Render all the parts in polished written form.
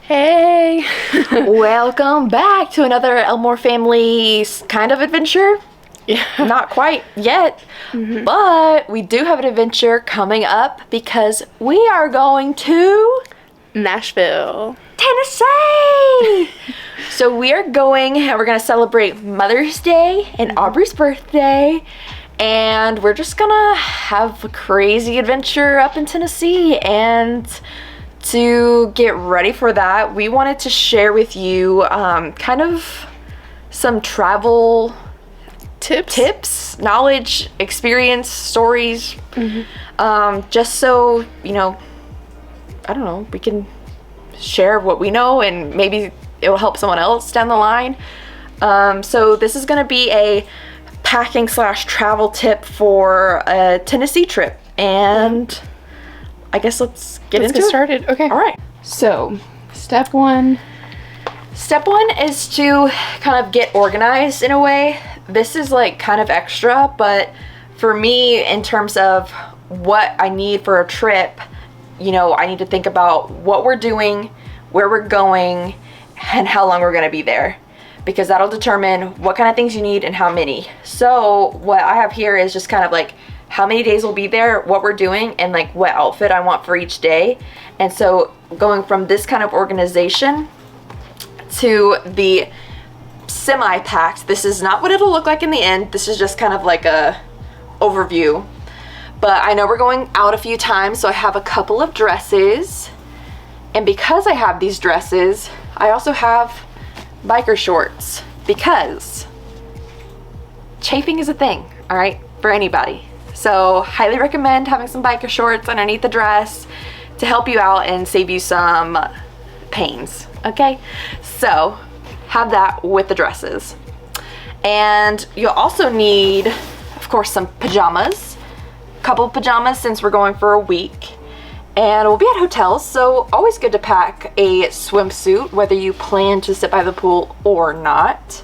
Hey! Welcome back to another Elmore Family kind of adventure. Yeah. Not quite yet, but we do have an adventure coming up because we are going to Nashville. Tennessee! So we are going and we're going to celebrate Mother's Day and Aubrey's birthday. And we're just gonna have a crazy adventure up in Tennessee. And to get ready for that, we wanted to share with you kind of some travel tips, knowledge, experience, stories. Just so, you know, I don't know, we can share what we know and maybe it will help someone else down the line. So this is gonna be a packing / travel tip for a Tennessee trip, and I guess let's get started. Okay. All right. So, step one is to kind of get organized in a way. This is like kind of extra, but for me, in terms of what I need for a trip, you know, I need to think about what we're doing, where we're going, and how long we're going to be there, because that'll determine what kind of things you need and how many. So what I have here is just kind of like how many days we'll be there, what we're doing, and like what outfit I want for each day. And so going from this kind of organization to the semi-packed, this is not what it'll look like in the end. This is just kind of like a overview. But I know we're going out a few times, so I have a couple of dresses. And because I have these dresses, I also have biker shorts, because chafing is a thing, all right, for anybody. So highly recommend having some biker shorts underneath the dress to help you out and save you some pains, okay? So have that with the dresses. And you'll also need, of course, some pajamas, a couple of pajamas since we're going for a week. And we'll be at hotels, so always good to pack a swimsuit, whether you plan to sit by the pool or not.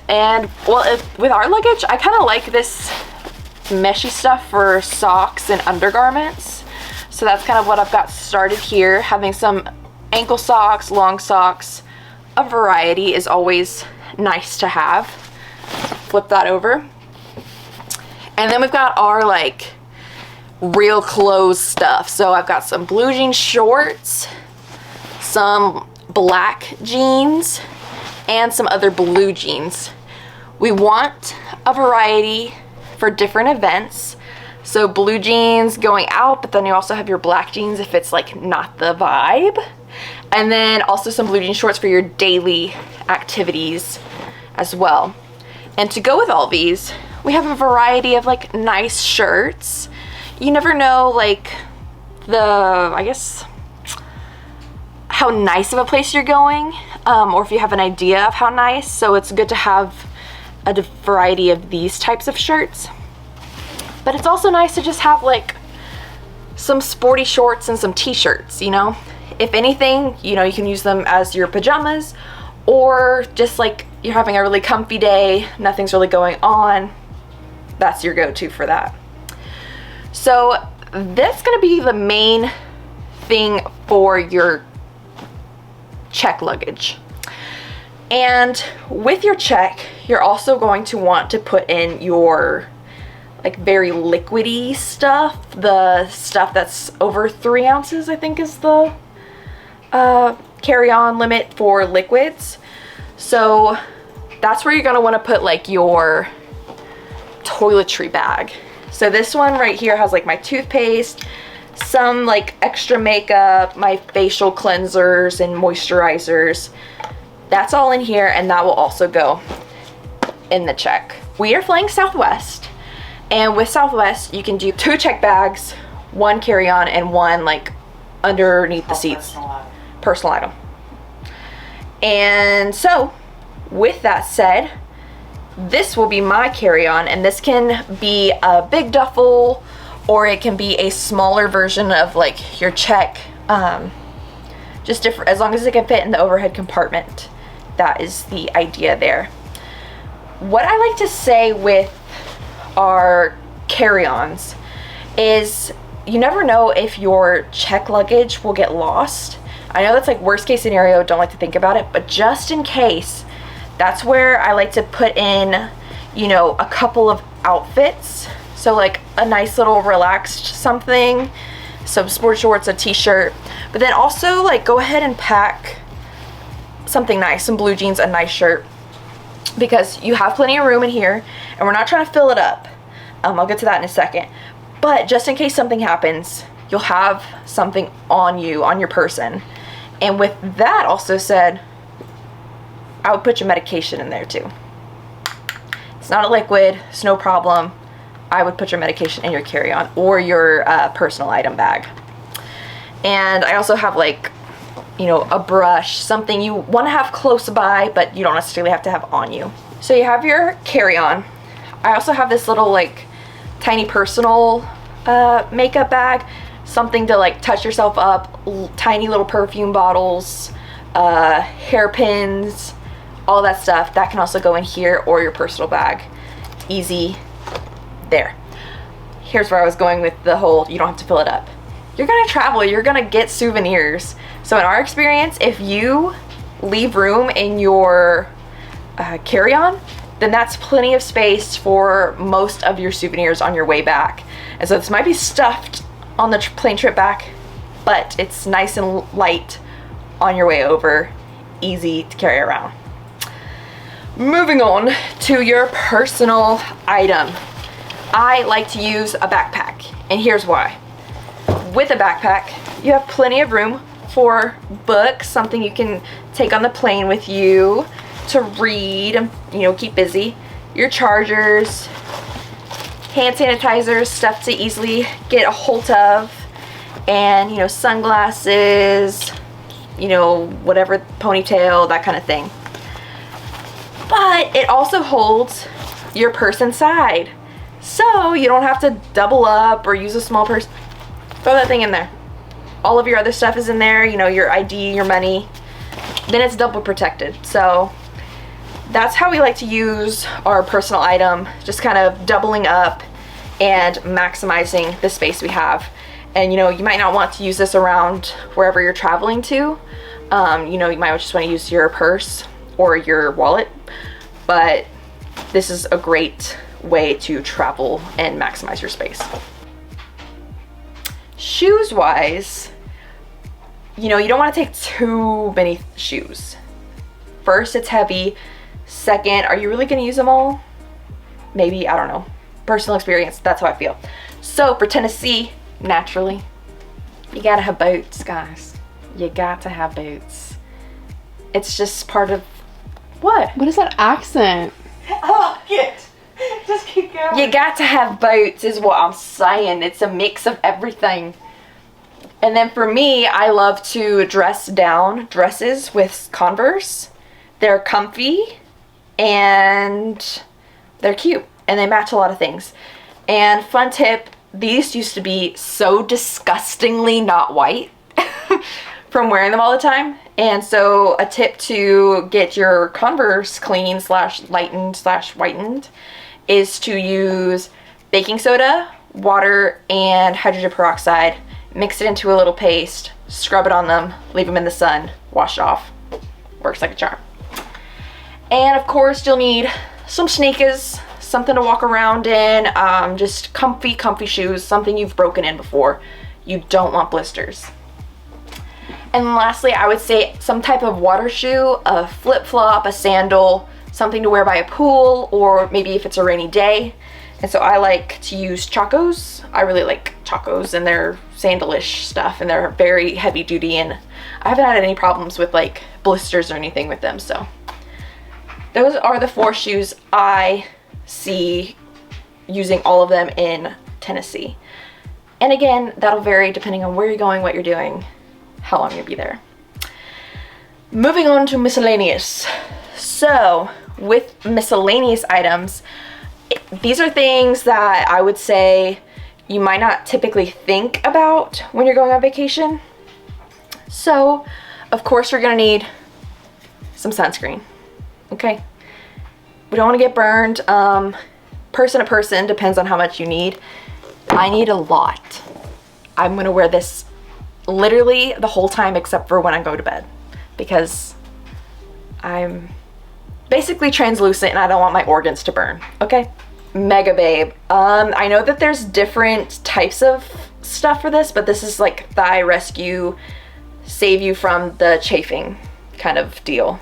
And, well, with our luggage, I kind of like this meshy stuff for socks and undergarments. So that's kind of what I've got started here. Having some ankle socks, long socks, a variety is always nice to have. Flip that over. And then we've got our, like, real clothes stuff. So I've got some blue jean shorts, some black jeans, and some other blue jeans. We want a variety for different events. So blue jeans going out, but then you also have your black jeans if it's like not the vibe. And then also some blue jean shorts for your daily activities as well. And to go with all these, we have a variety of like nice shirts. You never know, like, I guess, how nice of a place you're going, or if you have an idea of how nice. So it's good to have a variety of these types of shirts. But it's also nice to just have, like, some sporty shorts and some t-shirts, you know? If anything, you know, you can use them as your pajamas, or just, like, you're having a really comfy day, nothing's really going on, that's your go-to for that. So that's going to be the main thing for your check luggage. And with your check, you're also going to want to put in your like very liquidy stuff, the stuff that's over 3 ounces, I think is the carry-on limit for liquids. So that's where you're going to want to put like your toiletry bag. So this one right here has like my toothpaste, some like extra makeup, my facial cleansers and moisturizers. That's all in here, and that will also go in the check. We are flying Southwest, and with Southwest you can do 2 check bags, 1 carry-on, and 1 like underneath the seats. Personal item. And so with that said, this will be my carry-on, and this can be a big duffel or it can be a smaller version of like your check, just different, as long as it can fit in the overhead compartment. That is the idea there. What I like to say with our carry-ons is you never know if your check luggage will get lost. I know that's like worst case scenario, don't like to think about it, but just in case, that's where I like to put in, you know, a couple of outfits. So like a nice little relaxed something, some sports shorts, a t-shirt, but then also like go ahead and pack something nice, some blue jeans, a nice shirt, because you have plenty of room in here and we're not trying to fill it up. I'll get to that in a second, but just in case something happens, you'll have something on you, on your person. And with that also said, I would put your medication in there too. It's not a liquid, it's no problem. I would put your medication in your carry-on or your personal item bag. And I also have like, you know, a brush, something you want to have close by, but you don't necessarily have to have on you. So you have your carry-on. I also have this little like tiny personal makeup bag, something to like touch yourself up, tiny little perfume bottles, hairpins, all that stuff. That can also go in here or your personal bag. Easy. There. Here's where I was going with the whole, you don't have to fill it up. You're gonna travel, you're gonna get souvenirs. So in our experience, if you leave room in your carry-on, then that's plenty of space for most of your souvenirs on your way back. And so this might be stuffed on the plane trip back, but it's nice and light on your way over, easy to carry around. Moving on to your personal item. I like to use a backpack, and here's why. With a backpack, you have plenty of room for books, something you can take on the plane with you to read, you know, keep busy. Your chargers, hand sanitizers, stuff to easily get a hold of, and, you know, sunglasses, you know, whatever, ponytail, that kind of thing. But it also holds your purse inside. So you don't have to double up or use a small purse. Throw that thing in there. All of your other stuff is in there, you know, your ID, your money. Then it's double protected. So that's how we like to use our personal item, just kind of doubling up and maximizing the space we have. And, you know, you might not want to use this around wherever you're traveling to. You know, you might just want to use your purse or your wallet, but this is a great way to travel and maximize your space. Shoes wise, you know, you don't want to take too many shoes. First, it's heavy. Second, are you really going to use them all? Maybe, I don't know. Personal experience, that's how I feel. So for Tennessee, naturally, you gotta have boots, guys. You got to have boots. It's just part of what? What is that accent? I like it. Just keep going. You got to have boots is what I'm saying. It's a mix of everything. And then for me, I love to dress down dresses with Converse. They're comfy and they're cute and they match a lot of things. And fun tip, these used to be so disgustingly not white from wearing them all the time. And so a tip to get your Converse clean / lightened / whitened is to use baking soda, water, and hydrogen peroxide. Mix it into a little paste, scrub it on them, leave them in the sun, wash it off. Works like a charm. And of course you'll need some sneakers, something to walk around in, just comfy shoes, something you've broken in before. You don't want blisters. And lastly, I would say some type of water shoe, a flip-flop, a sandal, something to wear by a pool, or maybe if it's a rainy day. And so I like to use Chacos. I really like Chacos and their sandalish stuff, and they're very heavy duty, and I haven't had any problems with like blisters or anything with them. So those are the 4 shoes I see using all of them in Tennessee. And again, that'll vary depending on where you're going, what you're doing, how long you'll be there. Moving on to miscellaneous. So with miscellaneous items, these are things that I would say you might not typically think about when you're going on vacation. So of course you're gonna need some sunscreen. Okay, we don't want to get burned. Person to person, depends on how much you need. I need a lot. I'm gonna wear this literally the whole time except for when I go to bed, because I'm basically translucent and I don't want my organs to burn, okay? Mega Babe. I know that there's different types of stuff for this, but this is like thigh rescue, save you from the chafing kind of deal.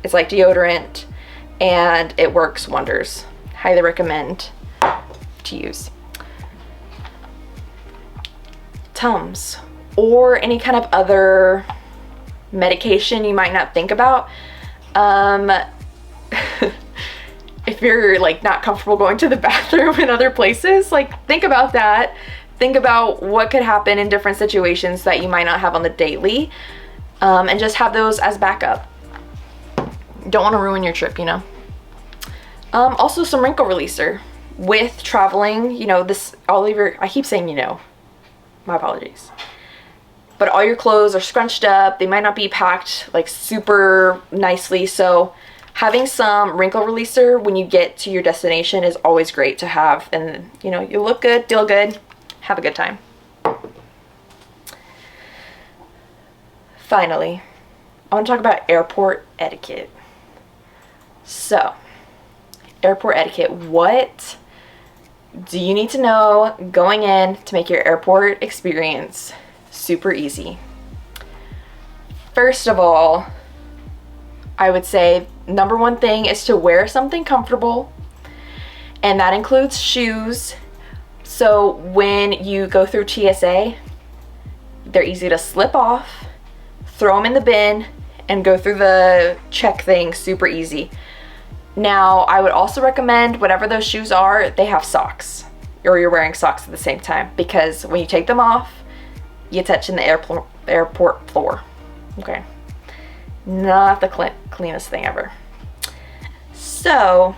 It's like deodorant and it works wonders. Highly recommend to use. Tums or any kind of other medication you might not think about. If you're like not comfortable going to the bathroom in other places, like think about that. Think about what could happen in different situations that you might not have on the daily, and just have those as backup. Don't want to ruin your trip, you know. Also some wrinkle releaser with traveling, you know, this, all of your, I keep saying, you know, my apologies, but all your clothes are scrunched up. They might not be packed like super nicely, so having some wrinkle releaser when you get to your destination is always great to have, and you know, you look good, feel good, have a good time. Finally, I want to talk about airport etiquette. So, airport etiquette, what do you need to know going in to make your airport experience super easy? First of all, I would say number one thing is to wear something comfortable, and that includes shoes. So when you go through TSA, they're easy to slip off, throw them in the bin, and go through the check thing super easy. Now, I would also recommend whatever those shoes are, they have socks, or you're wearing socks at the same time, because when you take them off, you touch in the airport floor, okay? Not the cleanest thing ever. So,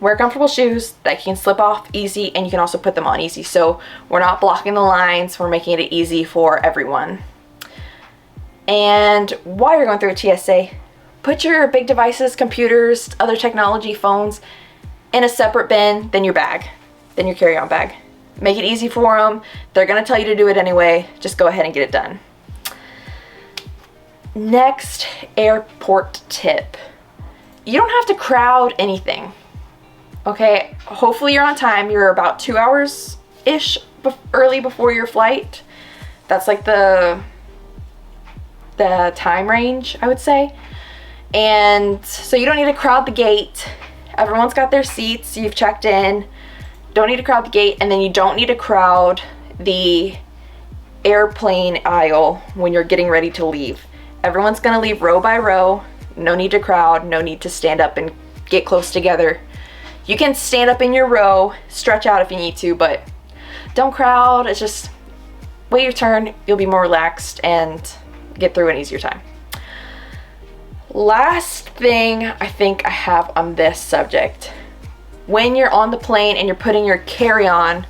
wear comfortable shoes that you can slip off easy, and you can also put them on easy. So we're not blocking the lines, we're making it easy for everyone. And while you're going through a TSA, put your big devices, computers, other technology, phones, in a separate bin than your bag, than your carry-on bag. Make it easy for them. They're gonna tell you to do it anyway. Just go ahead and get it done. Next, airport tip. You don't have to crowd anything. Okay, hopefully you're on time. You're about 2 hours-ish early before your flight. That's like the time range, I would say. And so you don't need to crowd the gate. Everyone's got their seats, you've checked in. Don't need to crowd the gate, and then you don't need to crowd the airplane aisle when you're getting ready to leave. Everyone's gonna leave row by row. No need to crowd, no need to stand up and get close together. You can stand up in your row, stretch out if you need to, but don't crowd. It's just wait your turn, you'll be more relaxed and get through an easier time. Last thing I think I have on this subject. When you're on the plane and you're putting your carry-on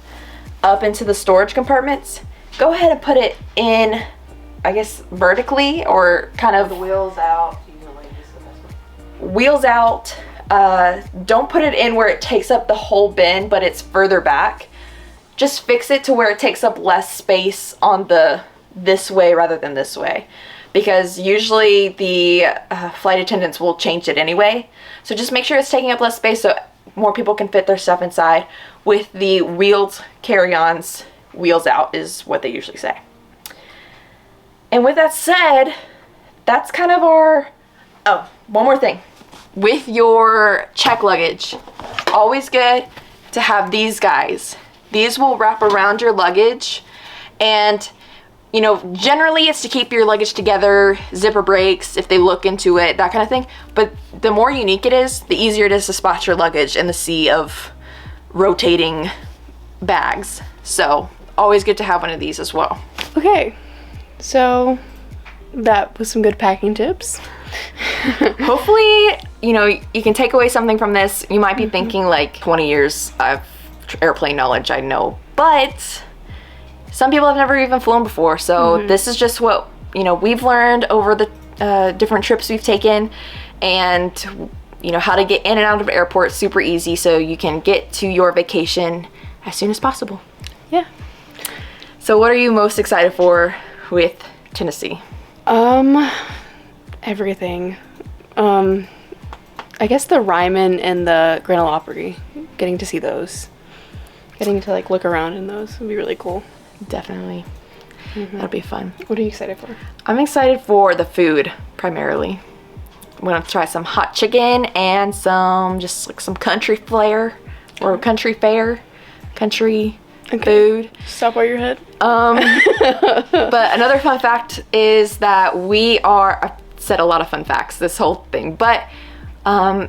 up into the storage compartments, go ahead and put it in, I guess, vertically, or kind of The wheels out, usually is the best way. wheels out. Don't put it in where it takes up the whole bin, but it's further back. Just fix it to where it takes up less space on the this way rather than this way, because usually the flight attendants will change it anyway. So just make sure it's taking up less space so more people can fit their stuff inside. With the wheeled carry-ons, wheels out is what they usually say. And with that said, that's kind of our, oh, one more thing. With your check luggage, always good to have these guys. These will wrap around your luggage, and you know, generally it's to keep your luggage together, zipper breaks if they look into it, that kind of thing. But the more unique it is, the easier it is to spot your luggage in the sea of rotating bags. So always good to have one of these as well. Okay, so that was some good packing tips. Hopefully, you know, you can take away something from this. You might be thinking like 20 years of airplane knowledge, I know, but some people have never even flown before, so this is just what, you know, we've learned over the different trips we've taken, and you know, how to get in and out of airports super easy so you can get to your vacation as soon as possible. Yeah. So what are you most excited for with Tennessee? Everything. I guess the Ryman and the Grand Ole Opry. Getting to see those. Getting to like look around in those would be really cool. Definitely. That'll be fun. What are you excited for? I'm excited for the food, primarily. I'm gonna try some hot chicken and some, just like some country flair, or country fare, country food. Stop while you're ahead. But another fun fact is that I've said a lot of fun facts this whole thing, but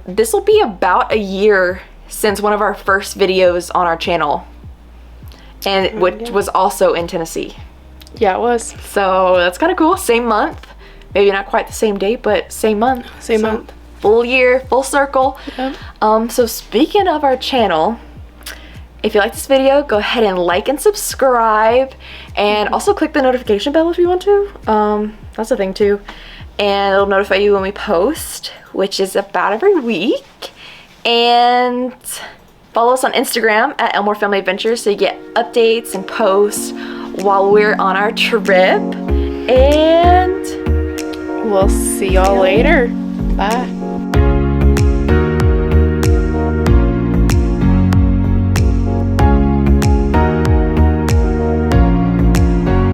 this will be about a year since one of our first videos on our channel, and which was also in Tennessee. Yeah, it was. So that's kind of cool. Same month. Maybe not quite the same date, but same month. Same month. Full year, full circle. Yep. So speaking of our channel, if you like this video, go ahead and like and subscribe, and also click the notification bell if you want to. That's a thing too. And it'll notify you when we post, which is about every week. And follow us on Instagram at Elmore Family Adventures so you get updates and posts while we're on our trip. And We'll see y'all later. Bye.